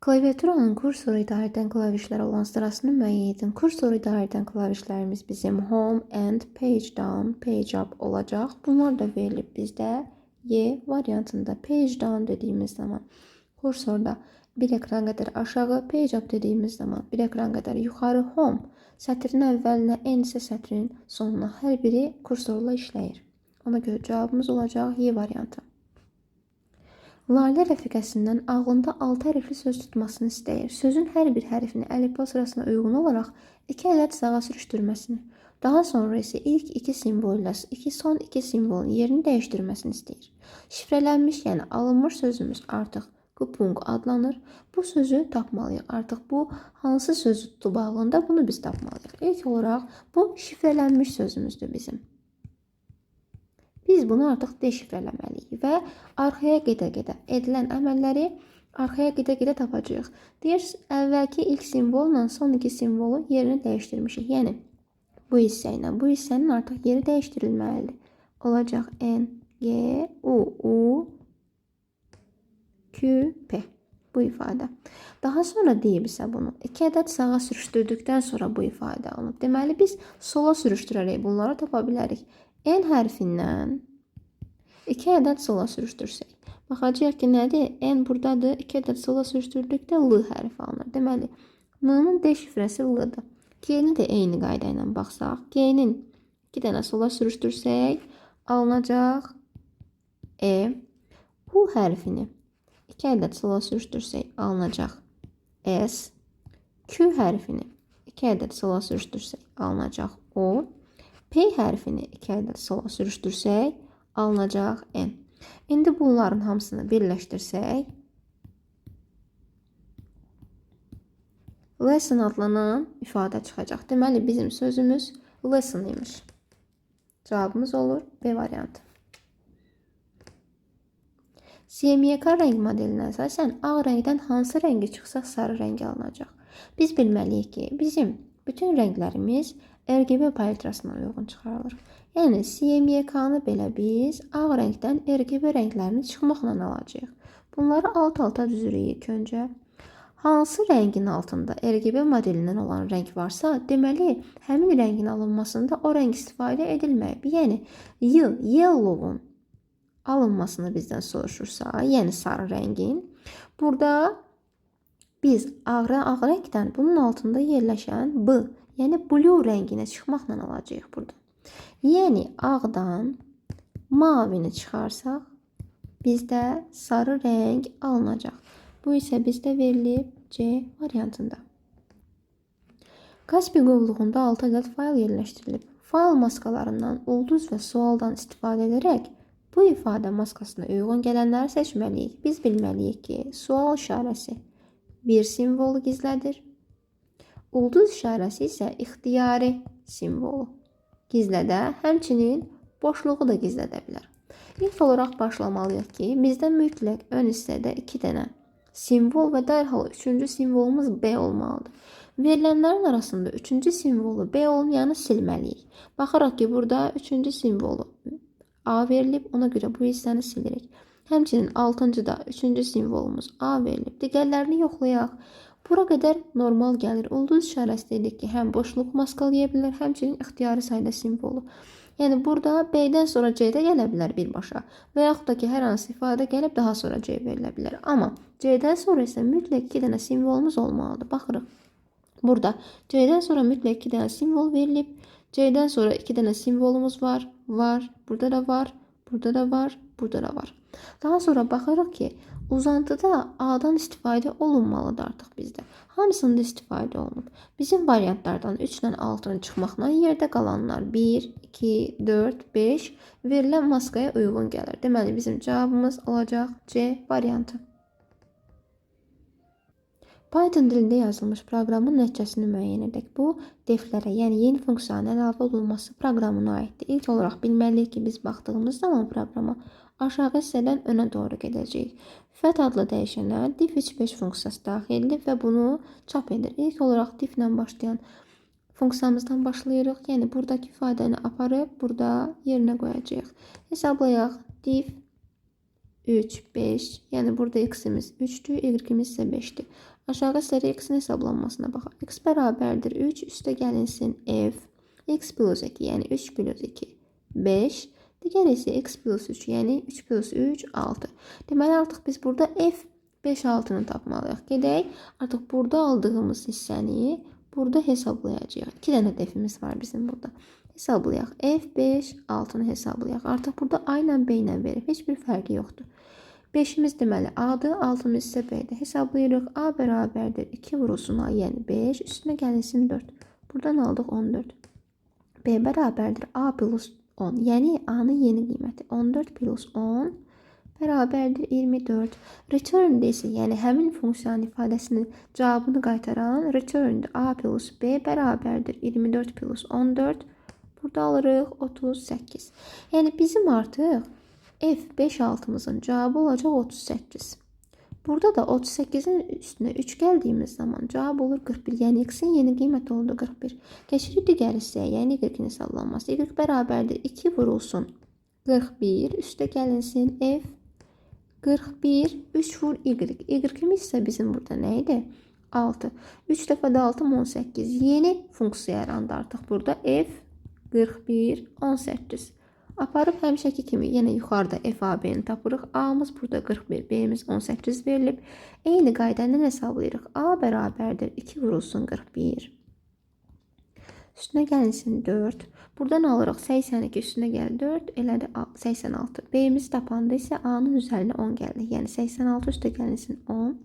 Klaviaturanın kursoru idarə edən klavişlər olan sırasını müəyyən edin. Kursoru idarə edən klavişlərimiz bizim Home and Page Down, Page Up olacaq. Bunlar da verilib bizdə Y variantında. Page Down dediyimiz zaman kursorda bir ekran qədər aşağı, Page Up dediyimiz zaman bir ekran qədər yuxarı, Home sətrin əvvəlinə, N isə sətrin sonuna hər biri kursorla işləyir. Ona görə cavabımız olacaq Y variantı. Lalə rəfiqəsindən ağlında 6 hərfli söz tutmasını istəyir. Sözün hər bir hərfini əlifba sırasına uyğun olaraq 2 ədəd sağa sürüşdürməsini, daha sonra isə ilk 2 simvol ilə son 2 simvolun yerini dəyişdirməsini istəyir. Şifrələnmiş, yəni alınmış sözümüz artıq qupung adlanır. Bu sözü tapmalıyıq. Artıq bu hansı sözü tutub ağlında, bunu biz tapmalıyıq. İlk olaraq bu şifrələnmiş sözümüzdür bizim. Biz bunu artıq deşifrələməliyik və arxaya gedə-gedə edilən əməlləri arxaya gedə-gedə tapacağıq. Deyir, əvvəlki ilk simvolla son 2 simvolu yerini dəyişdirmişik. Yəni, bu hissə ilə bu hissənin artıq yeri dəyişdirilməlidir. Olacaq N, G, U, Q, P. Bu ifadə. Daha sonra deyib isə bunu 2 ədəd sağa sürüşdürdükdən sonra bu ifadə alınıb. Deməli, biz sola sürüşdürərək bunları tapa bilərik. N hərfindən 2 ədəd sola sürüşdürsək. Baxacaq ki, nədir? N buradadır. 2 ədəd sola sürüşdürdükdə L hərfi alınır. Deməli, N-ın D şifrəsi L-dır. G-ni də eyni qayda ilə baxsaq. G-nin 2 dənə sola sürüşdürsək, alınacaq E. U hərfini 2 ədəd sola sürüşdürsək, alınacaq S. Q hərfini 2 ədəd sola sürüşdürsək, alınacaq O. P hərfini 2 ədəd sola sürüşdürsək, alınacaq N. İndi bunların hamısını birləşdirsək, lesson adlanan ifadə çıxacaq. Deməli, bizim sözümüz lesson imiş. Cavabımız olur B variantı. CMYK rəng modelinə əsasən ağ rəngdən hansı rəngi çıxsa sarı rəng alınacaq. Biz bilməliyik ki, bizim bütün rənglərimiz RGB palitrasına uyğun çıxarılır. Yəni, CMYK-nı belə biz ağ rəngdən RGB rənglərini çıxmaqla alacağıq. Bunları alt-alta düzürük öncə. Hansı rəngin altında RGB modelindən olan rəng varsa, deməli, həmin rəngin alınmasında o rəng istifadə edilməyib. Yəni, yellow'un alınmasını bizdən soruşursa, yəni sarı rəngin, burada biz ağ rəngdən bunun altında yerləşən B, yəni blue rənginə çıxmaqla alacağıq burada. Yəni, ağdan mavini çıxarsaq, bizdə sarı rəng alınacaq. Bu isə bizdə verilib C variantında. Kaspi qovluğunda 6 ədəd fayl yerləşdirilib. Fayl maskalarından ulduz və sualdan istifadə edərək bu ifadə maskasına uyğun gələnləri seçməliyik. Biz bilməliyik ki, sual işarəsi bir simvolu gizlədir. Ulduz işarəsi isə ixtiyari simvolu gizlədə, həmçinin boşluğu da gizlədə bilər. İlk olaraq başlamalıyıq ki, bizdə mütləq ön hissədə 2 dənə simvol və dərhal 3-cü simvolumuz B olmalıdır. Verilənlərin arasında 3-cü simvolu B olmayanı silməliyik. Baxaraq ki, burada 3-cü simvolu A verilib, ona görə bu hissəni silirik. Həmçinin 6-cıda 3-cü simvolumuz A verilib. Digərlərini yoxlayaq. Bura qədər normal gəlir. Ulduz işarəsi dedik ki, həm boşluq maskalaya bilər, həmçinin ixtiyari sayda simvolu. Yəni, burada B-dən sonra C-də gələ bilər birbaşa və yaxud da ki, hər hansı ifadə gəlib daha sonra C verilə bilər. Amma C-dən sonra isə mütləq 2 dənə simvolumuz olmalıdır. Baxırıq. Burada C-dən sonra mütləq 2 dənə simvol verilib. C-dən sonra 2 dənə simvolumuz var. Burada da var. Burada da var. Burada da var. Daha sonra baxırıq ki, uzantıda A-dan istifadə olunmalıdır artıq bizdə. Hamısında istifadə olunub. Bizim variantlardan 3 ilə 6-nın çıxmaqla yerdə qalanlar 1, 2, 4, 5 verilən maskaya uyğun gəlir. Deməli, bizim cavabımız olacaq C variantı. Python dilində yazılmış proqramın nəticəsini müəyyən edək. Bu, deflərə, yəni yeni funksiyanın əlavə olunması proqramına aiddir. İlk olaraq bilməliyik ki, biz baxdığımız zaman proqrama aşağı hissədən önə doğru gedəcəyik. Fət adlı dəyişənə diff-5 funksiyası daxil edilib və bunu çap edir. İlk olaraq diff ilə başlayan funksiyamızdan başlayırıq. Yəni, buradakı ifadəni aparıb burada yerinə qoyacağıq. Hesablayaq. Diff 3, 5. Yəni burada x-imiz 3'dür, y-imiz isə 5'dir. Aşağı hissədə x-in hesablanmasına baxaq. X bərabərdir 3 üstə gəlinsin f. X plus 2, yəni 3 plus 2, 5. Digər isə x plus 3, yəni 3 plus 3, 6. Deməli, artıq biz burada f 5, 6'nı tapmalıyıq. Gedək, artıq burada aldığımız hissəni burada hesablayacağıq. 2 dənə defimiz var bizim burada. Hesablayaq. F5, 6'nı hesablayaq. Artıq burada A ilə B ilə verib. Heç bir fərqi yoxdur. 5'imiz deməli A'dır, 6'mız isə B'dir. Hesablayırıq. A bərabərdir 2 vurulsun A, yəni 5. Üstünə gəlinsin 4. Buradan aldıq 14. B bərabərdir A plus 10. Yəni A'nın yeni qiyməti 14 plus 10 bərabərdir 24. Return'də isə, yəni həmin funksiyanın ifadəsinin cavabını qaytaran return'də A plus B bərabərdir 24 plus 14. Burada alırıq 38. Yəni bizim artıq F5 6'mızın cavabı olacaq 38. Burada da 38'in üstünə 3 gəldiyimiz zaman cavab olur 41. Yəni x-in yeni qiyməti oldu 41. Keçirik digər hissəyə, yəni y-in hesablanması. Y bərabərdir 2 vurulsun 41. Üstə gəlinsin F 41, 3 vur y. Y-imiz isə bizim burada nə idi? 6. 3 dəfədə 6, 18. Yeni funksiya yarandı artıq burada. F 41, 18. Aparıb həmişəki kimi yenə yuxarıda f a-b'ni tapırıq. A-mız burada 41, b-miz 18 verilib. Eyni qayda ilə hesablayırıq. A bərabərdir 2 vurulsun 41. Üstünə gəlinsin 4. Buradan alırıq 82, üstünə gəlir 4, elədi 86. B-miz tapanda isə A-nın üzərinə 10 gəldi. Yəni 86 üstə gəlinsin 10.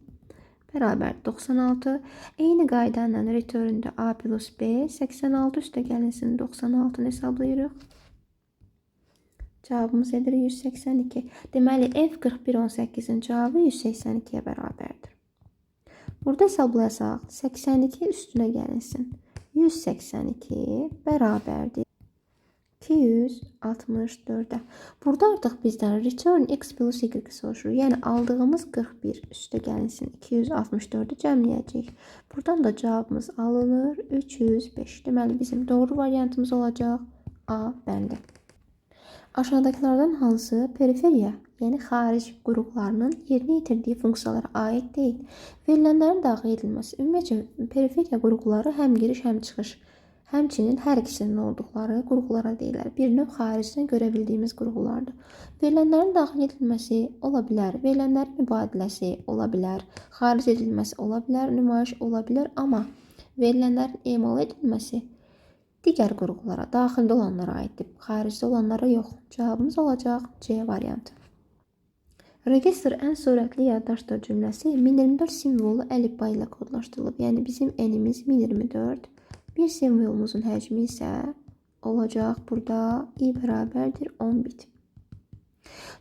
Bərabər 96. Eyni qayda ilə return'də A plus B. 86 üstə gəlinsin 96'nı hesablayırıq. Cavabımız edir 182. Deməli, F41 18'in cavabı 182'yə bərabərdir. Burada hesablayasaq 82 üstünə gəlinsin. 182 bərabərdir 264'ə. Burada artıq bizdən return x plus y soruşur. Yəni aldığımız 41 üstə gəlinsin 264'ü cəmləyəcəyik. Buradan da cavabımız alınır 305. Deməli bizim doğru variantımız olacaq A bəndi. Aşağıdakilərdən hansı periferiya, yəni xaric qruqlarının yerinə yetirdiyi funksiyalara aid deyil? Verilənlərin daxil edilməsi. Ümumiyyətlə, periferiya qruqları həm giriş, həm çıxış, həmçinin hər ikisinin olduqları qruqlara deyirlər. Bir növ xaricdən görə bildiyimiz qruqlardır. Verilənlərin daxil edilməsi ola bilər, verilənlərin mübadiləsi ola bilər, xaric edilməsi ola bilər, nümayiş ola bilər, amma verilənlərin emal edilməsi digər qruqlara, daxildə olanlara aiddir, xaricdə olanlara yox. Cavabımız olacaq C variantı. Registr ən sürətli yaddaşdır cümləsi 1024 simvolu əlifba ilə kodlaşdırılıb. Yəni bizim n-imiz 1024. Bir simvolumuzun həcmi isə olacaq burada i bərabərdir 10 bit.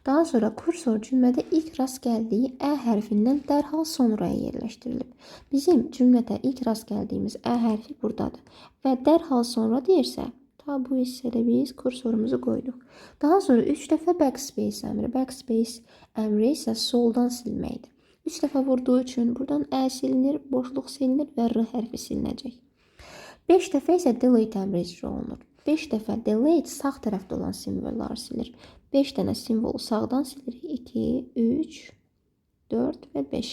Daha sonra kursor cümlədə ilk rast gəldiyi ə hərfindən dərhal sonraya yerləşdirilib. Bizim cümlədə ilk rast gəldiyimiz ə hərfi buradadır. Və dərhal sonra deyirsə, ta bu hissədə biz kursorumuzu qoyduq. Daha sonra 3 dəfə backspace əmri. Backspace əmri isə soldan silməkdir. 3 dəfə vurduğu üçün buradan ə silinir, boşluq silinir və r hərfi silinəcək. 5 dəfə isə delete əmri icra olunur. 5 dəfə delete sağ tərəfdə olan simvolları silir. 5 dənə simvolu sağdan silirik. 2, 3, 4 və 5.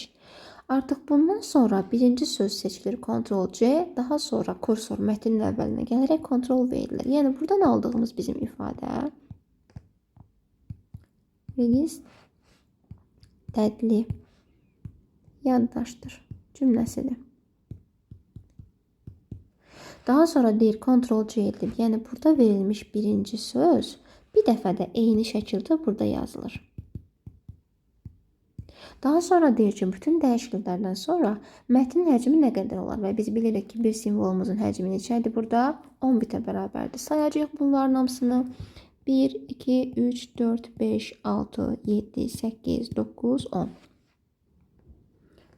Artıq bundan sonra birinci söz seçilir Ctrl+C, daha sonra kursor mətnin əvvəlinə gələrək Ctrl+V edilir. Yəni buradan aldığımız bizim ifadə registr yaddaşdır cümləsidir. Daha sonra deyir Ctrl+C edilib. Yəni burada verilmiş birinci söz bir dəfə də eyni şəkildə burada yazılır. Daha sonra deyir ki, bütün dəyişikliklərdən sonra mətnin həcmi nə qədər olar? Və biz bilirik ki, bir simvolumuzun həcmi neçədir? Burada 10 bitə bərabərdir. Sayacağıq bunların hamısını. 1, 2, 3, 4, 5, 6, 7, 8, 9, 10.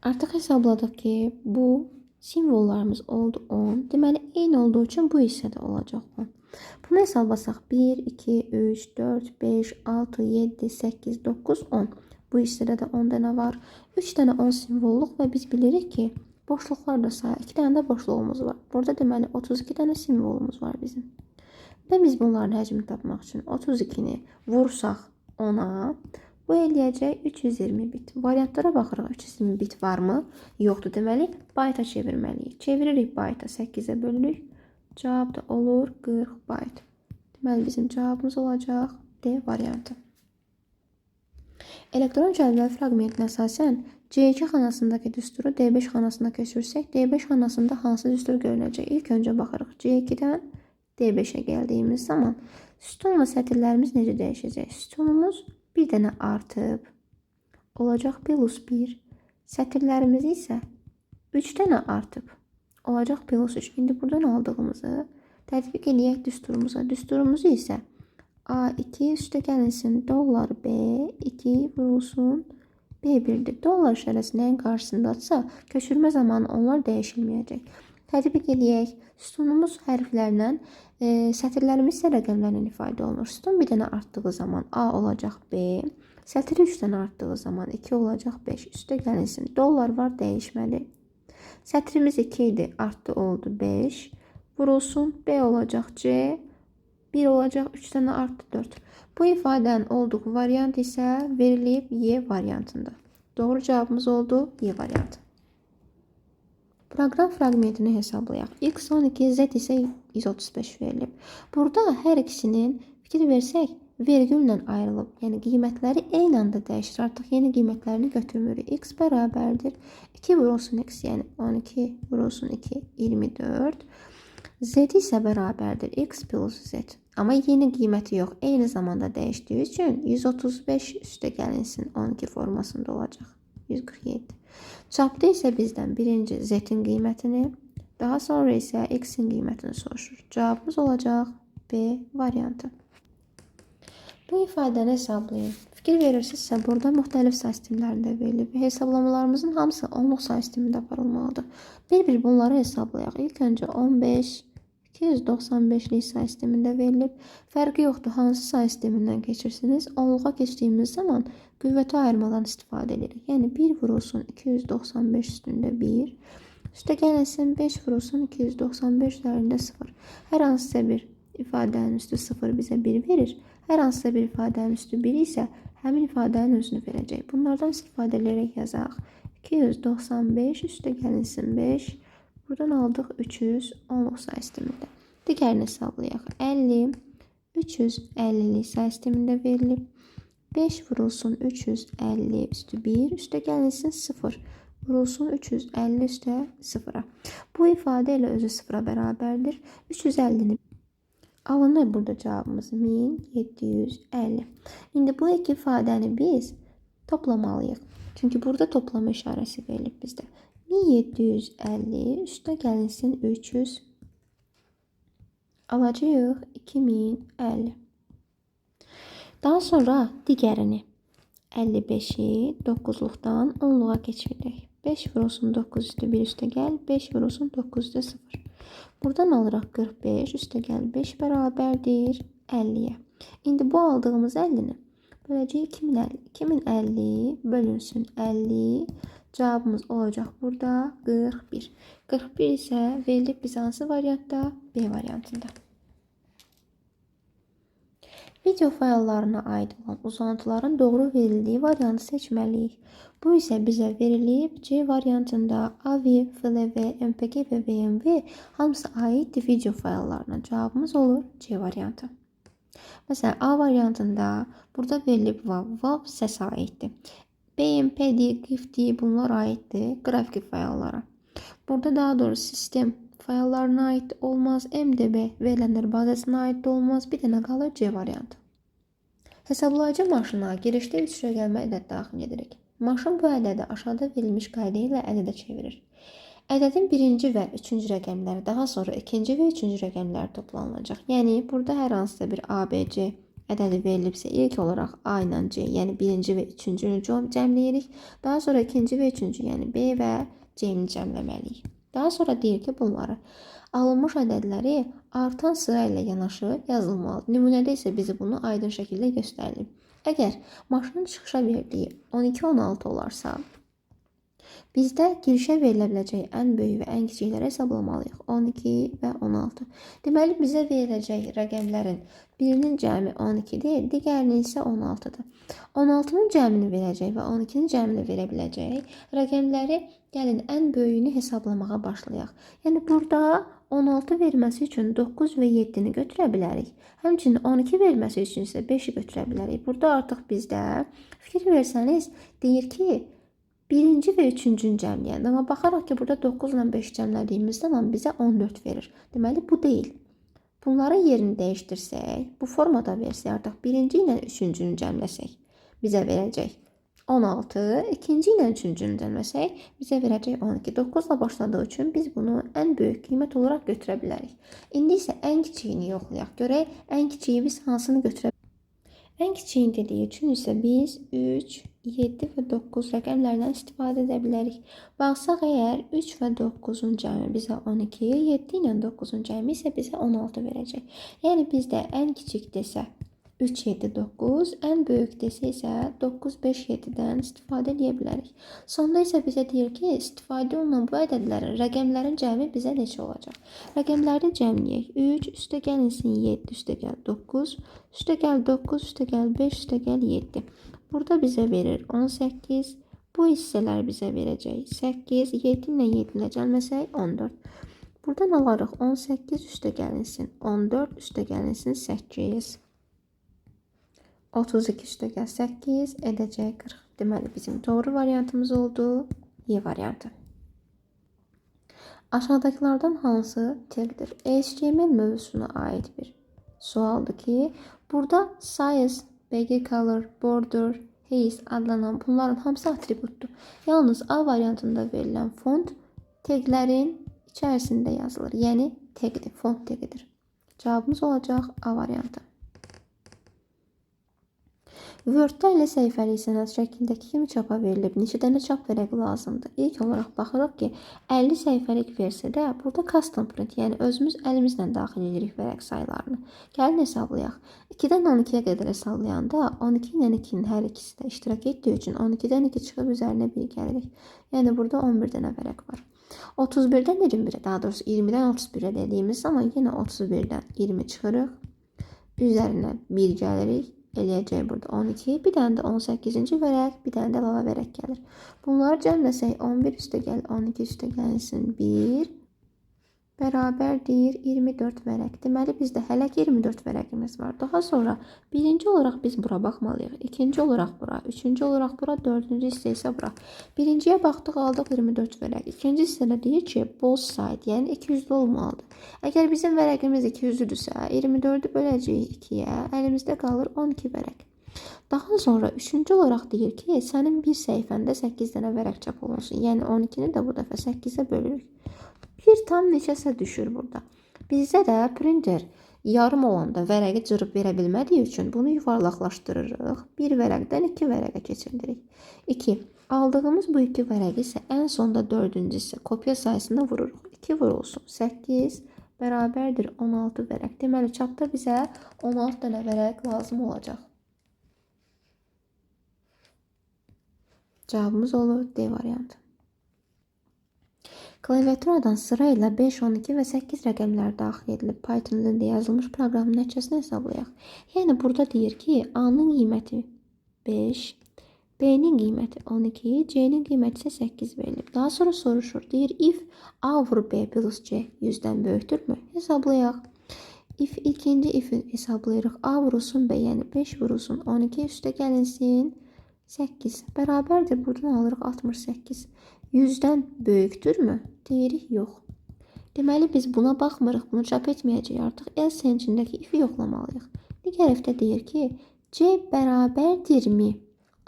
Artıq hesabladıq ki, bu simvollarımız oldu 10. Deməli, eyni olduğu üçün bu hissədə olacaq 10. Bunu hesablasaq 1, 2, 3, 4, 5, 6, 7, 8, 9, 10. Bu hissədə də 10 dənə var. 3 dənə 10 simvolluq və biz bilirik ki, boşluqlar da sayı. 2 dənə də boşluğumuz var. Burada deməli 32 dənə simvolumuz var bizim. Və biz bunların həcmini tapmaq üçün 32-ni vursaq 10-a, Bu eləyəcək 320 bit. Variantlara baxırıq. 320 bit varmı? Yoxdur. Deməli, bayta çevirməliyik. Çeviririk bayta. 8-ə bölürük. Cavab da olur 40 bayt. Deməli, bizim cavabımız olacaq D variantı. Elektron cədvəl fraqmentinə əsasən C2 xanasındakı düsturu D5 xanasına köçürsək, D5 xanasında hansı düstur görünəcək? İlk öncə baxırıq. C2-dən D5'ə gəldiyimiz zaman sütunla sətirlərimiz necə dəyişəcək? Sütunumuz bir dənə artıb, olacaq plus 1. Sətirlərimiz isə 3 dənə artıb, olacaq plus 3. İndi buradan aldığımızı tətbiq edək düsturumuza. Düsturumuzu isə A2 üstə gəlinsin dollar B2 vurulsun B1'dir. Dollar işarəsinin qarşısındadsa köçürmə zamanı onlar dəyişilməyəcək. Tətbiq edək. Sütunumuz hərflərlə, sətirlərimiz isə rəqəmlərlə ifadə olunur. Sütun bir dənə artdığı zaman A olacaq B, sətiri 3 dənə artdığı zaman 2 olacaq 5. Üstə gəlinsin. Dollar var, dəyişməli. Sətrimiz 2 idi, artdı oldu 5. Vurulsun B olacaq C, 1 olacaq 3 dənə artdı 4. Bu ifadənin olduğu variant isə verilib Y variantında. Doğru cavabımız oldu Y variantı. Proqram fraqmentini hesablayaq. X12, Z isə 135 verilib. Burada hər ikisinin fikir versək, vergüllə ayrılıb. Yəni qiymətləri eyni anda dəyişir. Artıq yeni qiymətlərini götürmürük. X bərabərdir 2 vurulsun X, yəni 12 vurulsun 2, 24. Z isə bərabərdir X plus Z. Amma yeni qiyməti yox, eyni zamanda dəyişdiyi üçün 135 üstə gəlinsin 12 formasında olacaq. 147. Çapda isə bizdən birinci Z-in qiymətini, daha sonra isə X-in qiymətini soruşur. Cavabımız olacaq B variantı. Bu ifadəni hesablayın. Fikir verirsinizsə, burada müxtəlif say sistemlərində verilib. Hesablamalarımızın hamısı onluq say sistemində aparılmalıdır. Bir-bir bunları hesablayaq. İlk öncə 15, 295'lik say sistemində verilib. Fərqi yoxdur, hansı say sistemindən keçirsiniz. Onluğa keçdiyimiz zaman qüvvəti ayırmadan istifadə edirik. Yəni 1 vurulsun 295 üstündə 1. Üstə gəlinsin 5 vurulsun 295 üzərində 0. Hər hansısa bir ifadənin üstü 0 bizə 1 verir. Hər hansısa bir ifadənin üstü 1 isə həmin ifadənin özünü verəcək. Bunlardan istifadə edərək yazaq. 295 üstə gəlinsin 5. Buradan aldıq 300 onluq say sistemində. Digərini hesablayaq. 50, 350'lik say sistemində verilib. 5 vurulsun 350 üstü 1, üstə gəlinsin 0. Vurulsun 350 üstə 0'a. Bu ifadə ilə özü 0'a bərabərdir. 350'ni alınır burada cavabımız 1750. İndi bu iki ifadəni biz toplamalıyıq. Çünki burada toplama işarəsi verilib bizdə. 1750 üstə gəlinsin 300 alacağıq 2050. Daha sonra digərini 55'i 9'luqdan 10'luğa keçirdək. 5 vurulsun 9 üstə 1 üstə gəl. 5 vurulsun 9 üstə 0. Buradan alırıq 45 üstə gəl 5 bərabərdir 50'yə. İndi bu aldığımız 50'ni böləcəyik 2050. 2050 bölünsün 50. Cavabımız olacaq burada 41. 41 isə verilib biz hansı variantda? B variantında. Video fayllarına aid olan uzantıların doğru verildiği variantı seçməliyik. Bu isə bizə verilib C variantında AVI, FLV, MPG və VMV hamısı aiddir video fayllarına. Cavabımız olur C variantı. Məsələn, A variantında burada verilib WAV səs aiddir. BMP'dir, GIF'dir, bunlar aiddir qrafik fayllara. Burada daha doğrusu sistem fayllarına aid olmaz. MDB verilənlər bazasına aid olmaz. Bir dənə qalır C variantı. Hesablayıcı maşına girişdə 3 rəqəmli ədəd daxil edirik. Maşın bu ədədi aşağıda verilmiş qayda ilə ədədə çevirir. Ədədin birinci və üçüncü rəqəmləri, daha sonra ikinci və üçüncü rəqəmləri toplanılacaq. Yəni, burada hər hansısa bir ABC ədədi verilibsə, ilk olaraq A ilə C, yəni birinci və üçüncünü cəmləyirik. Daha sonra ikinci və üçüncü, yəni B və C-ni cəmləməliyik. Daha sonra deyir ki, bunları alınmış ədədləri artan sıra ilə yanaşı yazılmalıdır. Nümunədə isə bizi bunu aydın şəkildə göstərilib. Əgər maşının çıxışa verdiyi 12-16 olarsa, Bizdə girişə verilə biləcək ən böyük və ən kiçikləri hesablamalıyıq. 12 və 16. Deməli, bizə veriləcək rəqəmlərin birinin cəmi 12-dir, digərinin isə 16-dır. 16-nın cəmini verəcək və 12-nin cəmini verə biləcək rəqəmləri gəlin ən böyüyünü hesablamağa başlayaq. Yəni, burada 16 verməsi üçün 9 və 7-ni götürə bilərik. Həmçinin 12 verməsi üçün isə 5-i götürə bilərik. Burada artıq bizdə fikir versəniz, deyir ki, birinci və üçüncünü cəmləyəndə, amma baxaraq ki, burada 9 ilə 5 cəmlədiyimizdən bizə 14 verir. Deməli, bu deyil. Bunların yerini dəyişdirsək, bu formada versək, artıq birinci ilə üçüncünü cəmləsək, bizə verəcək 16, ikinci ilə üçüncünü cəmləsək, bizə verəcək 12. 9 ilə başladığı üçün biz bunu ən böyük qiymət olaraq götürə bilərik. İndi isə ən kiçiyini yoxlayaq. Görək, ən kiçiyi biz hansını götürə bilərik? Ən kiçiyini dediyi üçün isə biz 3, 7 və 9 rəqəmlərdən istifadə edə bilərik. Baxsaq əgər 3 və 9-un cəmi bizə 12, 7 ilə 9-un cəmi isə bizə 16 verəcək. Yəni bizdə ən kiçik desə 3, 7, 9, ən böyük desə isə 9, 5, 7-dən istifadə edə bilərik. Sonda isə bizə deyir ki, istifadə olunan bu ədədlərin, rəqəmlərin cəmi bizə neçə olacaq? Rəqəmləri cəmləyək. 3 üstə gəlinsin 7 üstə gəl 9, üstə gəl 9, üstə gəl 5, üstə gəl 7. Burada bizə verir 18, bu hissələr bizə verəcək 8, 7 ilə 7 ilə cəmləsək 14. Buradan alarıq 18 üstə gəlinsin 14, üstə gəlinsin 8. 32 üstə gəl 8 edəcək 40. Deməli, bizim doğru variantımız oldu. Y variantı. Aşağıdakilərdən hansı tegdir? HTML mövzusuna aid bir sualdır ki, burada size, background color, border, haze adlanan bunların hamısı atributdur. Yalnız A variantında verilən font teglərin içərisində yazılır. Yəni, tegdir, font tegidir. Cavabımız olacaq A variantı. Word-də ilə səhifəlik sənəd şəkildəki kimi çapa verilib. Neçə dənə çap vərəqi lazımdır? İlk olaraq baxırıq ki, 50 səhifəlik versiyada burada custom print, yəni özümüz əlimizlə daxil edirik vərəq saylarını. Gəlin hesablayaq. 2-dən 12-yə qədər hesablayanda 12 ilə 2-nin hər ikisi də iştirak etdiyi üçün 12-dən 2 çıxıb üzərinə 1 gəlirik. Yəni burada 11 dənə vərəq var. 31-dən 21-ə, daha doğrusu 20-dən 31-ə dediyimiz zaman yenə 31-dən 20 çıxırıq. Üzərinə 1 gəlirik. Eləyəcək burada 12, bir dənə də 18-ci vərəq, bir dənə də əlavə vərəq gəlir. Bunları cəmləsək 11 üstə gəl, 12 üstə gəlsin 1, bərabərdir 24 vərəq. Deməli, bizdə hələ ki 24 vərəqimiz var. Daha sonra birinci olaraq biz bura baxmalıyıq, ikinci olaraq bura, üçüncü olaraq bura, dördüncü hissə isə bura. Birinciyə baxdıq, aldıq 24 vərəq. İkinci hissədə deyir ki, both side, yəni 200 olmalıdır. Əgər bizim vərəqimiz 200-dürsə, 24-ü böləcəyik 2-yə, əlimizdə qalır 12 vərəq. Daha sonra üçüncü olaraq deyir ki, sənin bir səhifəndə 8 dənə vərəq çap olunsun. Yəni 12-ni də bu dəfə 8-ə bölürük. Bir tam neçəsə düşür burada. Bizdə də printer yarım olanda vərəqi cırıb verə bilmədiyi üçün bunu yuvarlaqlaşdırırıq. Bir vərəqdən 2 vərəqə keçirdirik. 2. Aldığımız bu 2 vərəqi isə ən sonda 4-cü hissə kopya sayısına vururuq. 2 vurulsun 8 bərabərdir 16 vərəq. Deməli, çapda bizə 16 dənə vərəq lazım olacaq. Cavabımız olur D variantı. Klaviaturadan sırayla 5, 12 və 8 rəqəmlər daxil edilib Python dilində yazılmış proqramın nəticəsini hesablayaq. Yəni, burada deyir ki, A-nın qiyməti 5, B-nin qiyməti 12, C-nin qiyməti isə 8 verilib. Daha sonra soruşur, deyir, if A vur B plus C 100-dən böyükdürmü? Hesablayaq. If ikinci if hesablayırıq. A vurulsun B, yəni 5 vurulsun 12 üstə gəlinsin 8 bərabərdir. Buradan alırıq 68. 100-dən böyükdürmü? Deyirik, yox. Deməli, biz buna baxmırıq, bunu çap etməyəcəyik artıq. Else içindəki ifi yoxlamalıyıq. Digər ifdə deyir ki, C bərabərdirmi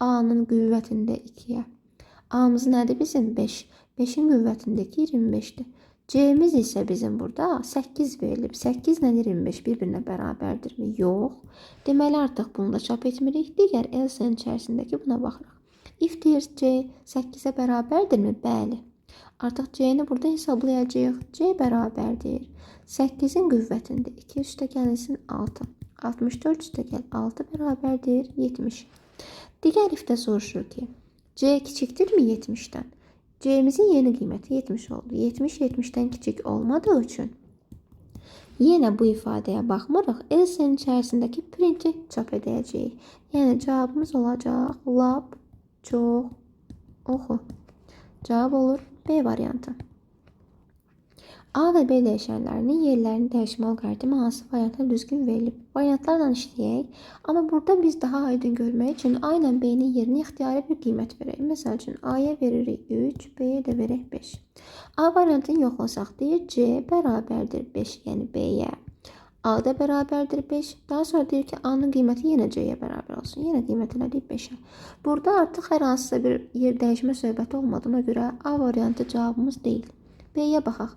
A-nın qüvvətində 2-yə? A-mız nədir bizim? 5. 5-in qüvvətindəki 25-dir. C-miz isə bizim burada 8 verilib. 8 ilə 25 bir-birinə bərabərdirmi? Yox. Deməli, artıq bunu da çap etmirik. Digər else içərisindəki buna baxırıq. If deyir C 8-ə bərabərdirmi? Bəli. Artıq C-ni burada hesablayacağıq. C bərabərdir. 8-in qüvvətində 2 üstə gəlinsin 6. 64 üstə gəl 6 bərabərdir 70. Digər ifdə soruşur ki, C kiçikdirmi 70-dən? C'mizin yeni qiyməti 70 oldu. 70 70-dən kiçik olmadığı üçün yenə bu ifadəyə baxmırıq. Else-nin içərisindəki printi çap edəcəyik. Yəni cavabımız olacaq lap çox oxu. Cavab olur B variantı. A və B dəyişənlərinin yerlərini dəyişmə alqoritmi hansı variantla düzgün verilib? Variantlarla işləyək. Amma burada biz daha aydın görmək üçün A ilə B-nin yerinə ixtiyari bir qiymət verək. Məsəl üçün A-ya veririk 3, B-yə də verək 5. A variantını yoxlasaq deyir C bərabərdir 5, yəni B-yə. A da bərabərdir 5. Daha sonra deyir ki, A-nın qiyməti yenə C-yə bərabər olsun. Yenə qiymət elədik 5-ə. Burada artıq hər hansısa bir yer dəyişmə söhbəti olmadığına görə A variantı cavabımız deyil. B-yə baxaq.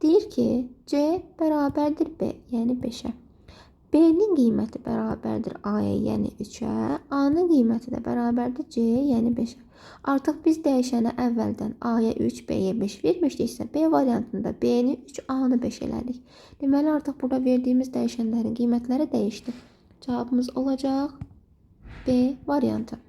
Deyir ki, C bərabərdir B, yəni 5-ə. B-nin qiyməti bərabərdir A-ya, yəni 3-ə. A-nın qiyməti də bərabərdir C-yə, yəni 5-ə. Artıq biz dəyişənə əvvəldən A-ya 3, B-yə 5 vermişdiksə, B variantında B-ni 3, A-nı 5 elədik. Deməli, artıq burada verdiyimiz dəyişənlərin qiymətləri dəyişdi. Cavabımız olacaq B variantı.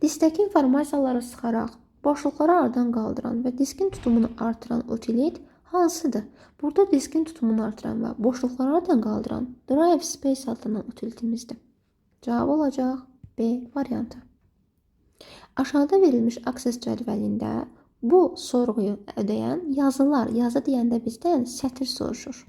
Diskdəki informasiyaları sıxaraq boşluqları aradan qaldıran və diskin tutumunu artıran utilit hansıdır? Burada diskin tutumunu artıran və boşluqları aradan qaldıran drive space adlanan utilitimizdir. Cavab olacaq B variantı. Aşağıda verilmiş akses cədvəlində bu sorğuyu ödəyən yazılar, yazı deyəndə bizdən sətir soruşur.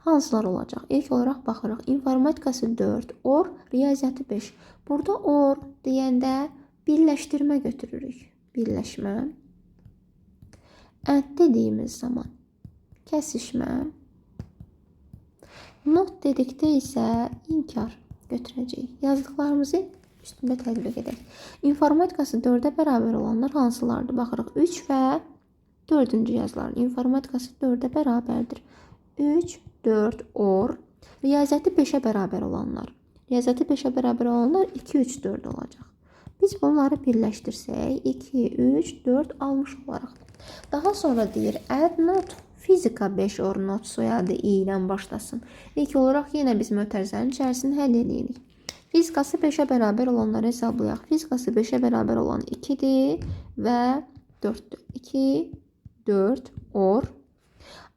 Hansılar olacaq? İlk olaraq baxırıq. İnformatikası 4, OR, riyaziyyatı 5. Burada OR deyəndə birləşdirmə götürürük. Birləşmə. Ənd dediyimiz zaman kəsişmə. Not dedikdə isə inkar götürəcəyik. Yazdıqlarımızı üstündə tətbiq edək. İnformatikası 4-ə bərabər olanlar hansılardır? Baxırıq. 3 və 4-cü yazıların informatikası 4-ə bərabərdir. 3, 4, OR. Riyaziyyatı 5-ə bərabər olanlar. Riyaziyyatı 5-ə bərabər olanlar 2, 3, 4 olacaq. Biz bunları birləşdirsək 2, 3, 4 almış olaraq. Daha sonra deyir add not fizika 5 or not soyadı i ilə başlasın. İlk olaraq yenə biz mötərizənin içərisini həll edirik. Fizikası 5-ə bərabər olanları hesablayaq. Fizikası 5-ə bərabər olan 2-dir və 4-dür. 2, 4 or.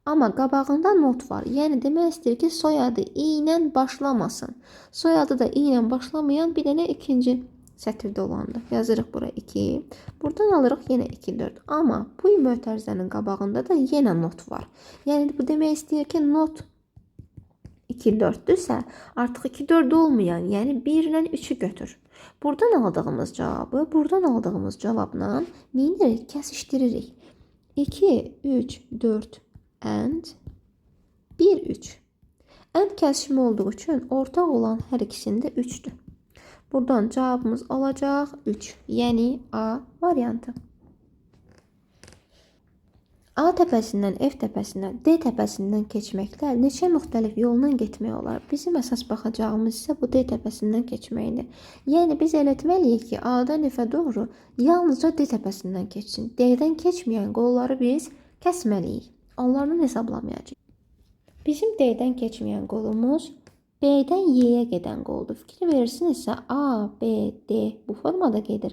Amma qabağında not var. Yəni demək istəyir ki, soyadı i ilə başlamasın. Soyadı da i ilə başlamayan bir dənə ikinci sətirdə olandır. Yazırıq bura 2. Buradan alırıq yenə 2, 4. Amma bu mötərizənin qabağında da yenə not var. Yəni bu demək istəyir ki, not 2, 4-dürsə, artıq 2, 4 olmayan, yəni 1 ilə 3-ü götür. Buradan aldığımız cavabı, buradan aldığımız cavabla neyinirik? Kəsişdiririk. 2, 3, 4 and 1, 3. And kəsişimi olduğu üçün ortaq olan hər ikisində 3-dür. Buradan cavabımız olacaq 3. Yəni A variantı. A təpəsindən F təpəsinə, D təpəsindən keçməklə neçə müxtəlif yolla getmək olar? Bizim əsas baxacağımız isə bu D təpəsindən keçməkdir. Yəni biz elə etməliyik ki, A-dan F-ə doğru yalnızca D təpəsindən keçsin. D-dən keçməyən qolları biz kəsməliyik. Onlardan hesablamayacağıq. Bizim D-dən keçməyən qolumuz B-dən Y-yə gedən qoldur. Fikir verirsinizsə A, B, D bu formada gedir.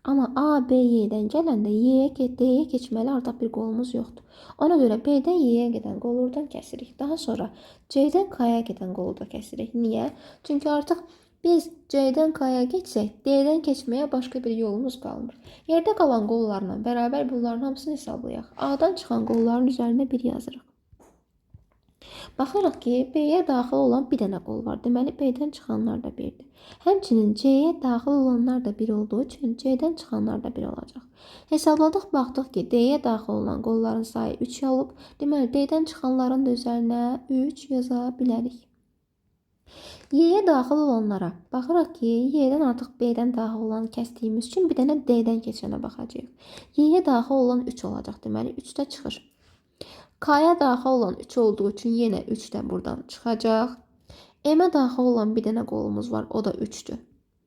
Amma A, B, Y-dən gələndə Y-yə, D-yə keçməli artıq bir qolumuz yoxdur. Ona görə B-dən Y-yə gedən qolu oradan kəsirik. Daha sonra C-dən K-ya gedən qolu da kəsirik. Niyə? Çünki artıq biz C-dən K-ya geçsək, D-dən keçməyə başqa bir yolumuz qalmır. Yerdə qalan qollarla bərabər bunların hamısını hesablayaq. A-dan çıxan qolların üzərinə 1 yazırıq. Baxırıq ki, B-yə daxil olan bir dənə qol var. Deməli, B-dən çıxanlar da 1-dir. Həmçinin C-yə daxil olanlar da 1 olduğu üçün C-dən çıxanlar da 1 olacaq. Hesabladıq, baxdıq ki, D-yə daxil olan qolların sayı 3 olub. Deməli, D-dən çıxanların da üzərinə 3 yaza bilərik. Y-yə daxil olanlara baxırıq ki, Y-dən artıq B-dən daxil olanı kəsdiyimiz üçün bir dənə D-dən keçənə baxacağıq. Y-yə daxil olan 3 olacaq. Deməli, 3 də çıxır. K-ya daxil olan 3 olduğu üçün yenə 3 də buradan çıxacaq. M-ə daxil olan bir dənə qolumuz var, o da 3-dür.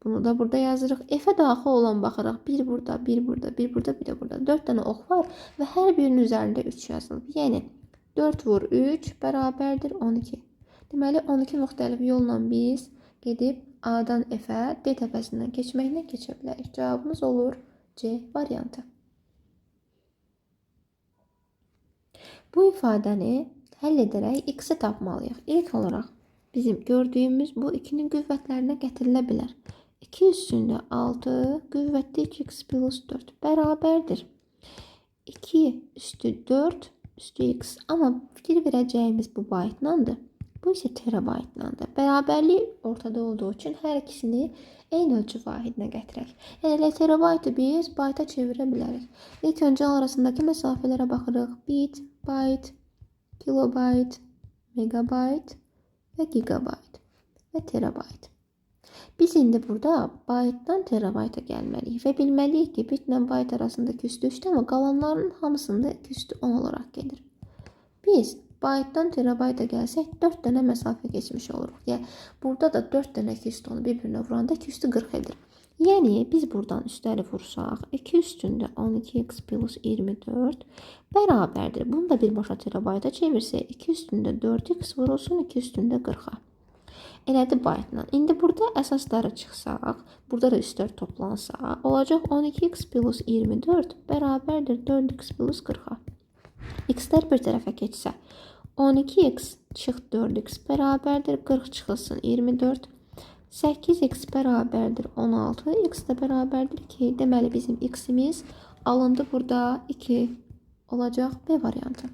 Bunu da burada yazırıq. F-ə daxil olan baxırıq. 1 burada, 1 burada, 1 burada, bir də burada. 4 dənə ox var və hər birinin üzərində 3 yazılıb. Yəni 4 vur 3 bərabərdir 12. Deməli 12 müxtəlif yolla biz gedib A-dan F-ə D təpəsindən keçməklə keçə bilərik. Cavabımız olur C variantı. Bu ifadəni həll edərək x-i tapmalıyıq. İlk olaraq bizim gördüyümüz bu 2'nin qüvvətlərinə gətirilə bilər. 2 üstündə 6 qüvvətli 2x plus 4 bərabərdir. 2 üstü 4 üstü x. Amma fikir verəcəyimiz bu baytlandır. Bu isə terabaytlandır. Bərabərlik ortada olduğu üçün hər ikisini eyni ölçü vahidinə gətirək. Yəni terabaytı biz bayta çevirə bilərik. İlk öncə arasındakı məsafələrə baxırıq. Bit, byte, kilobayt, megabayt və gigabayt və terabayt. Biz indi burada baytdan terabayta gəlməliyik və bilməliyik ki, bitlə bayt arasındakı üstü 3-dür, amma qalanların hamısında üstü 10 olaraq gedir. Biz baytdan terabayta gəlsək 4 dənə məsafə keçmiş oluruq. Yəni burada da 4 dənə 2 üstü 10-u bir-birinə vuranda 2 üstü 40 edir. Yəni biz buradan üstləri vursaq 2 üstündə 12x plus 24 bərabərdir. Bunu da birbaşa terabayta çevirsək 2 üstündə 4x vurulsun 2 üstündə 40-a. Elədi baytla. İndi burada əsasları çıxsaq, burada da üstlər toplansa, olacaq 12x plus 24 bərabərdir 4x plus 40-a. X'lər bir tərəfə keçsə, 12x çıx 4x bərabərdir 40 çıxılsın 24. 8x bərabərdir 16. X də bərabərdir 2. Deməli bizim x'imiz alındı burada 2 olacaq B variantı.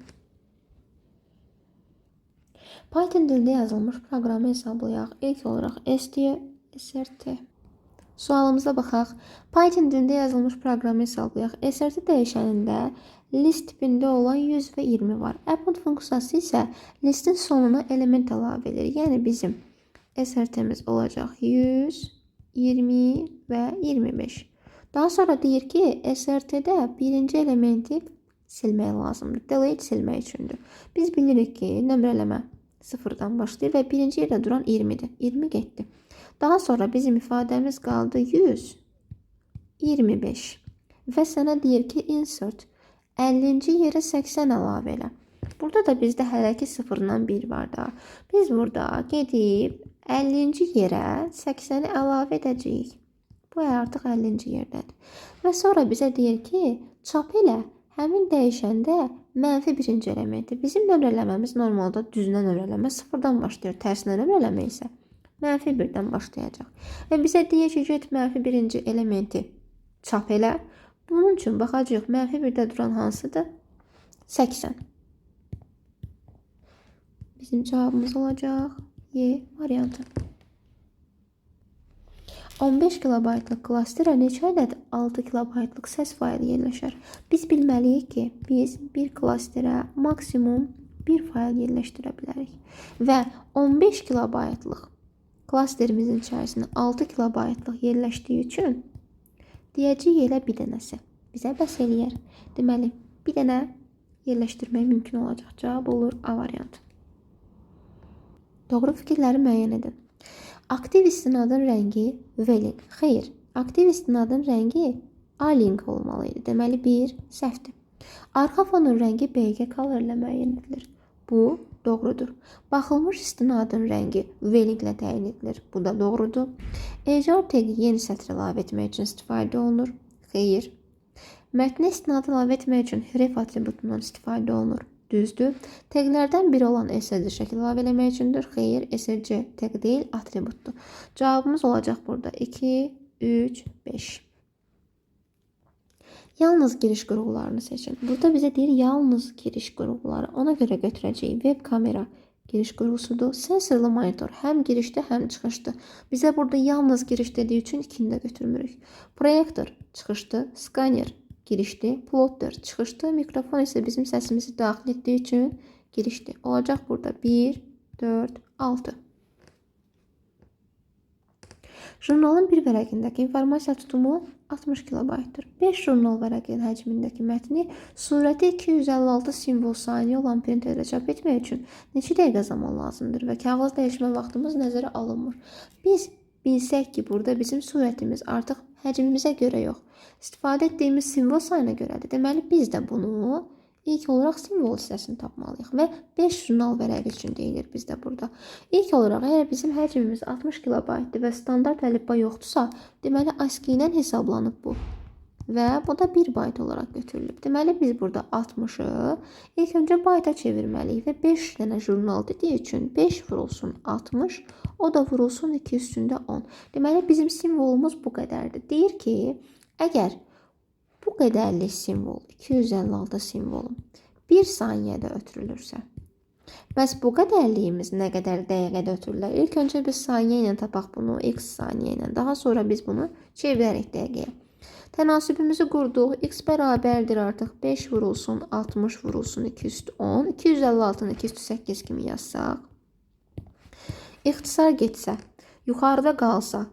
Python dilində yazılmış proqramı hesablayaq. İlk olaraq STR. Sualımıza baxaq. Python dilində yazılmış proqramı hesablayaq. STR dəyişənində list tipində olan 100 və 20 var. Append funksiyası isə listin sonuna element əlavə edir. Yəni bizim STR-miz olacaq 100, 20 və 25. Daha sonra deyir ki, STR-də birinci elementi silmək lazımdır. Delete silmək üçündür. Biz bilirik ki, nömrələmə sıfırdan başlayır və birinci yerdə duran 20'dir. 20 getdi. Daha sonra bizim ifadəmiz qaldı 100, 25 və sənə deyir ki, insert 50-ci yerə 80 əlavə elə. Burada da bizdə hələ ki 0-dan 1 var da. Biz burada gedib 50-ci yerə 80-i əlavə edəcəyik. Bu artıq 50-ci yerdədir. Və sonra bizə deyir ki, çap elə həmin dəyişəndə mənfi birinci elementi. Bizim nömrələməmiz normalda düzünə nömrələmə 0-dan başlayır. Tərsinə nömrələmə isə mənfi 1-dən başlayacaq. Və bizə deyir ki, get mənfi birinci elementi çap elə. Bunun üçün baxacaq mənfi 1-də duran hansıdır? 80. Bizim cavabımız olacaq Y variantı. 15 kilobaytlıq klasterə neçə ədəd 6 kilobaytlıq səs faylı yerləşər? Biz bilməliyik ki, biz bir klasterə maksimum bir fayl yerləşdirə bilərik. Və 15 kilobaytlıq klasterimizin içərisində 6 kilobaytlıq yerləşdiyi üçün deyəcəyik elə bir dənəsi bizə bəs eləyər. Deməli, bir dənə yerləşdirmək mümkün olacaq. Cavab olur A variantı. Doğru fikirləri müəyyən edin. Aktiv istinadın rəngi V-link. Xeyr, aktiv istinadın rəngi A-link olmalıydı. Deməli, 1 səhvdir. Arxa fonun rəngi BG color ilə müəyyən edilir. Bu doğrudur. Baxılmış istinadın rəngi V-link ilə təyin edilir. Bu da doğrudur. Ejar tagi yeni sətr əlavə etmək üçün istifadə olunur. Xeyr. Mətnə istinad əlavə etmək üçün href atributundan istifadə olunur. Düzdür. Təqlərdən biri olan SC şəkil əlavə eləmək üçündür. Xeyr, SC təq deyil, atributdur. Cavabımız olacaq burada 2, 3, 5. Yalnız giriş qurğularını seçin. Burada bizə deyir yalnız giriş qurğuları. Ona görə götürəcəyik web kamera giriş qurğusudur. Sensorlu monitor həm girişdə, həm çıxışda. Bizə burada yalnız giriş dediyi üçün ikini də götürmürük. Proyektor çıxışda, skaner girişdi, plotter çıxışdı, mikrofon isə bizim səsimizi daxil etdiyi üçün girişdi. Olacaq burada 1, 4, 6. Jurnalın bir vərəqindəki informasiya tutumu 60 kilobaytdır. 5 jurnal vərəqinin həcmindəki mətni surəti 256 simvol saniyə olan printerdə çap etmək üçün neçə dəqiqə zaman lazımdır və kağız dəyişmə vaxtımız nəzərə alınmır. Biz bilsək ki, burada bizim surətimiz artıq həcmimizə görə yox, istifadə etdiyimiz simvol sayına görədir. Deməli, biz də bunu ilk olaraq simvol hissəsini tapmalıyıq və 5 jurnal vərəqi üçün deyilir bizdə burada. İlk olaraq, əgər bizim həcmimiz 60 kilobaytdır və standart əlifba yoxdursa, deməli, ASCII ilə hesablanıb bu. və bu da 1 bayt olaraq götürülüb. Deməli biz burada 60-ı ilk öncə bayta çevirməliyik və 5 dənə jurnal dediyi üçün 5 vurulsun 60, o da vurulsun 2 üstündə 10. Deməli bizim simvolumuz bu qədərdir. Deyir ki, əgər bu qədərli simvol 256 simvolu 1 saniyədə ötürülürsə, bəs bu qədərliyimiz nə qədər dəqiqədə ötürülür? İlk öncə biz saniyə ilə tapaq bunu, x saniyə ilə. Daha sonra biz bunu çevirərək dəqiqəyə. Tənasübümüzü qurduq. X bərabərdir artıq 5 vurulsun 60 vurulsun 2 üstü 10. 256-nı 2 üstü 8 kimi yazsaq. İxtisar getsə, yuxarıda qalsa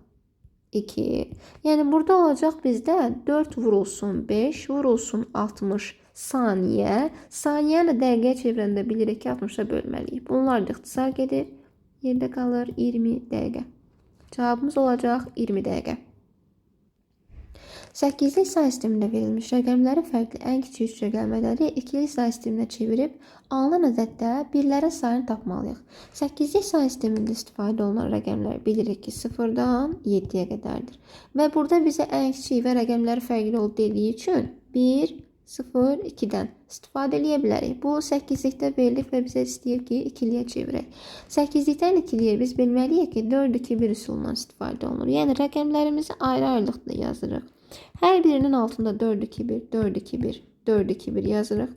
2. Yəni burada olacaq bizdə 4 vurulsun 5 vurulsun 60 saniyə. Saniyəni dəqiqəyə çevirəndə bilirik ki, 60-a bölməliyik. Bunlar da ixtisar gedir. Yerdə qalır 20 dəqiqə. Cavabımız olacaq 20 dəqiqə. 8-lik say sistemində verilmiş rəqəmləri fərqli ən kiçik üç rəqəmləri ikilik say sisteminə çevirib alınan ədəddə birlərin sayını tapmalıyıq. 8-lik say sistemində istifadə olunan rəqəmlər bilirik ki, 0-dan 7-yə qədərdir. Və burada bizə ən kiçik və rəqəmləri fərqli oldu dediyi üçün 1, 0, 2-dən istifadə edə bilərik. Bu 8-likdə verilib və bizə istəyir ki, 2-liyə çevirək. 8-likdən 2-liyə biz bilməliyik ki, 4-2-1 üsulundan istifadə olunur. Yəni rəqəmlərimizi ayrı-ayrılıqda yazırıq. Hər birinin altında 4-2-1, 4-2-1, 4-2-1 yazırıq.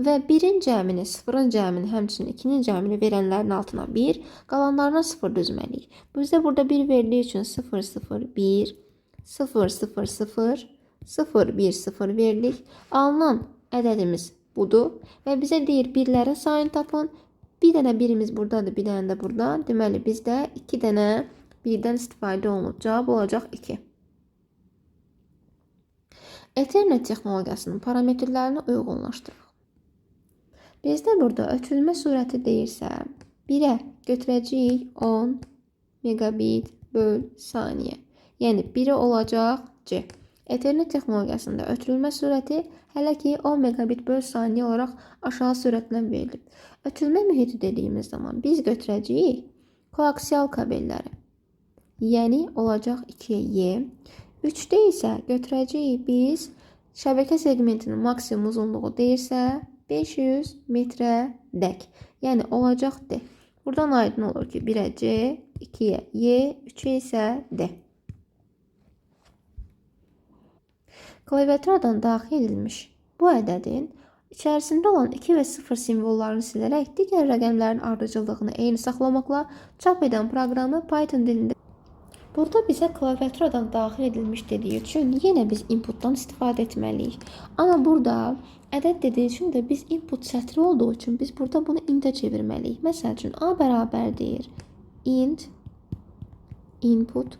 Və 1-in cəmini, 0-ın cəmini, həmçinin 2-nin cəmini verənlərin altına 1, qalanlarına 0 düzməliyik. Bizdə burada 1 verildiyi üçün 0, 0, 1, 0, 0, 0, 0, 1, 0 veririk. Alınan ədədimiz budur. Və bizə deyir, birlərin sayını tapın. Bir dənə birimiz buradadır, bir dənə də burada. Deməli, bizdə 2 dənə birdən istifadə olunub. Cavab olacaq 2. Ethernet texnologiyasının parametrlərini uyğunlaşdırıq. Bizdə burada ötürülmə sürəti deyirsə, 1-ə götürəcəyik 10 megabit böl saniyə. Yəni 1-i olacaq C. Ethernet texnologiyasında ötürülmə sürəti hələ ki 10 megabit böl saniyə olaraq aşağı sürətlə verilib. Ötürülmə mühiti dediyimiz zaman biz götürəcəyik koaksial kabelləri. Yəni olacaq 2Y. 3-də isə götürəcəyik biz şəbəkə segmentinin maksimum uzunluğu deyirsə 500 metrə dək. Yəni olacaq D. Buradan aydın olur ki 1-ə C, 2-yə Y, 3-ə isə D. Klaviaturadan daxil edilmiş bu ədədin içərisində olan 2 və 0 simvollarını silərək digər rəqəmlərin ardıcıllığını eyni saxlamaqla çap edən proqramı Python dilində. Burada bizə klaviaturadan daxil edilmiş dediyi üçün yenə biz inputdan istifadə etməliyik. Amma burada ədəd dediyi üçün də biz input sətri olduğu üçün biz burada bunu int-ə çevirməliyik. Məsəl üçün A bərabərdir int input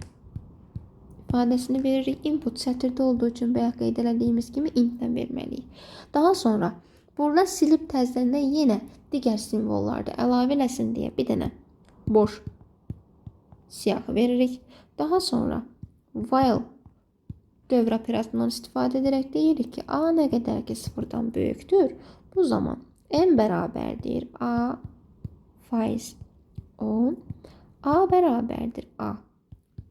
ifadəsini veririk. Input sətirdə olduğu üçün bayaq qeyd etdiyimiz kimi int-lə verməliyik. Daha sonra burada silib təzədən yenə digər simvollarda əlavə eləsin deyə bir dənə boş siyahı veririk. Daha sonra while dövr operatorundan istifadə edərək deyirik ki, A nə qədər ki 0-dan böyükdür, bu zaman M bərabərdir A faiz 10, A bərabərdir A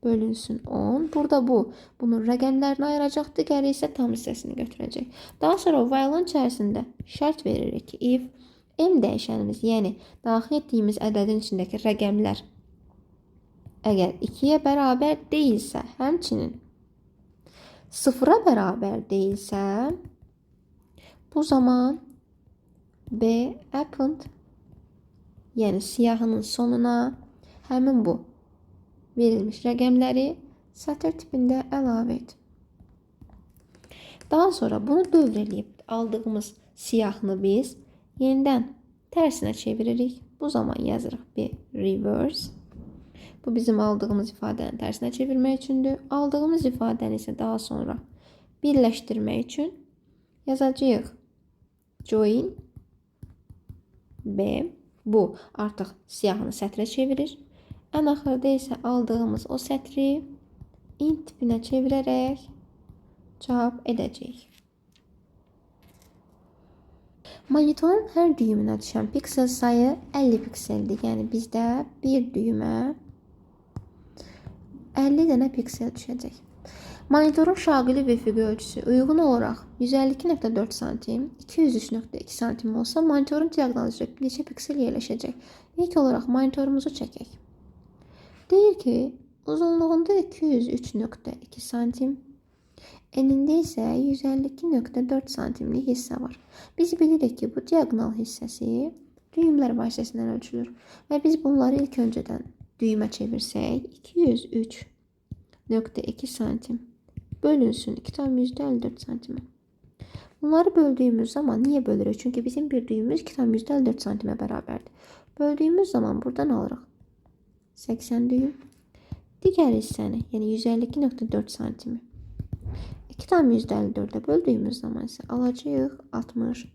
bölünsün 10. Burada bunun rəqəmlərini ayıracaq, digəri isə tam hissəsini götürəcək. Daha sonra while-ın içərisində şərt veririk ki, if M dəyişənimiz, yəni daxil etdiyimiz ədədin içindəki rəqəmlər əgər 2-yə bərabər deyilsə, həmçinin 0-a bərabər deyilsə, bu zaman B append, yəni siyahının sonuna həmin bu verilmiş rəqəmləri sətr tipində əlavə et. Daha sonra bunu dövr eləyib aldığımız siyahını biz yenidən tərsinə çeviririk. Bu zaman yazırıq bir reverse. Bu bizim aldığımız ifadəni tərsinə çevirmək üçündür. Aldığımız ifadəni isə daha sonra birləşdirmək üçün yazacağıq join B. Bu artıq siyahını sətrə çevirir. Ən axırda isə aldığımız o sətri int tipinə çevirərək cavab edəcəyik. Monitorun hər düyümünə düşən piksel sayı 50 pikseldir. Yəni bizdə bir düymə 50 dənə piksel düşəcək. Monitorun şaqili və üfüqi ölçüsü uyğun olaraq 152.4 cm, 203.2 cm olsa, monitorun diaqnalı üzrə neçə piksel yerləşəcək? İlk olaraq monitorumuzu çəkək. Deyir ki, uzunluğunda 203.2 cm, enində isə 152.4 cm-lik hissə var. Biz bilirik ki, bu diaqnal hissəsi düyümlər vasitəsindən ölçülür və biz bunları ilk öncədən düymə çevirsək, 203.2 cm bölünsün 2,54 cm. Bunları böldüyümüz zaman niye bölürük? Çünki bizim bir düyümümüz 2,54 cm bərabərdir. Böldüyümüz zaman buradan alırıq 80 düyüm. Digər hissəni, yəni 152.4 cm 2,54-ə böldüyümüz zaman isə alacağıq 60 düyüm.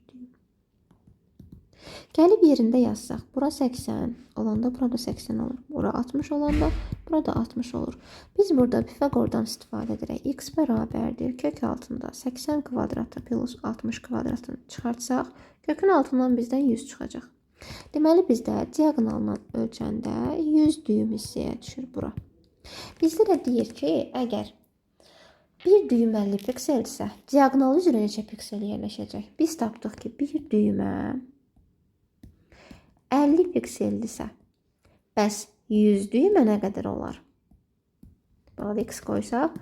Gəlib yerində yazsaq, bura 80 olanda burada 80 olur. Bura 60 olanda burada 60 olur. Biz burada Pifagordan istifadə edərək x bərabərdir. Kök altında 80 kvadratı plus 60 kvadratını çıxartsaq, kökün altından bizdən 100 çıxacaq. Deməli, bizdə diaqnalından ölçəndə 100 düyüm hissəyə düşür bura. Bizdə də deyir ki, əgər bir düyüm 50 pikseldirsə, diaqnalı üzrə neçə piksel yerləşəcək? Biz tapdıq ki, bir düymə 50 pikseldirsə, bəs 100 düymə nə qədər olar? Burada x qoysaq,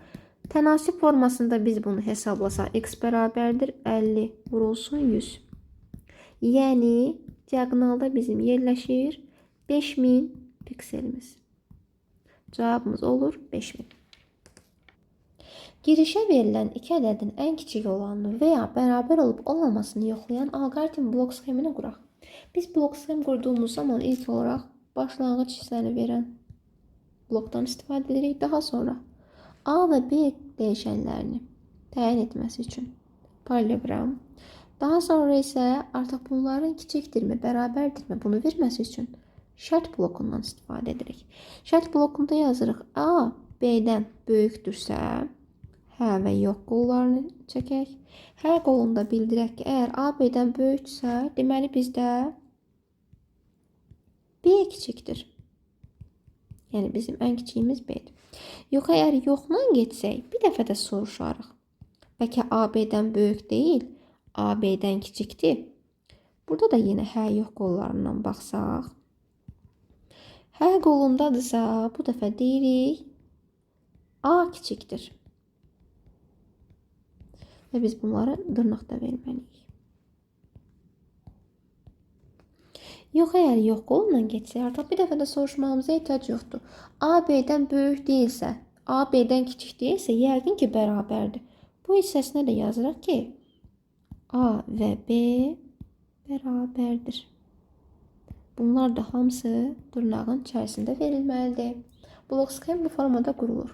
tənasib formasında biz bunu hesablasaq, x bərabərdir 50 vurulsun 100. Yəni, diaqnalda bizim yerləşir 5000 pikselimiz. Cavabımız olur 5000. Girişə verilən iki ədədin ən kiçik olanını və ya bərabər olub olmamasını yoxlayan alqoritm blok sxemini quraq. Biz blok sxem qurduğumuz zaman ilk olaraq başlanğıc hissəni verən blokdan istifadə edirik. Daha sonra A və B dəyişənlərini təyin etməsi üçün paralleloqram. Daha sonra isə artıq bunların kiçikdirmi, bərabərdirmi bunu verməsi üçün şərt blokundan istifadə edirik. Şərt blokunda yazırıq A B-dən böyükdürsə, hə və yox qollarını çəkək. Hə qolunda bildirək ki, əgər A B-dən böyükdürsə, deməli bizdə B kiçikdir. Yəni bizim ən kiçiyimiz B-dir. Yox, əgər yoxla getsək, bir dəfə də soruşarıq. Bəlkə A B-dən böyük deyil, A B-dən kiçikdir. Burada da yenə hə yox qollarından baxsaq. Hə qolundadırsa, bu dəfə deyirik A kiçikdir. Və biz bunları dırnaqda verməliyik. Yox, əgər yox qolundan geçsək, artıq bir dəfə də soruşmağımıza ehtiyac yoxdur. A B-dən böyük deyilsə, A B-dən kiçik deyilsə, yəqin ki, bərabərdir. Bu hissəsinə də yazırıq ki, A və B bərabərdir. Bunlar da hamısı dırnağın içərisində verilməlidir. Blok sxem bu formada qurulur.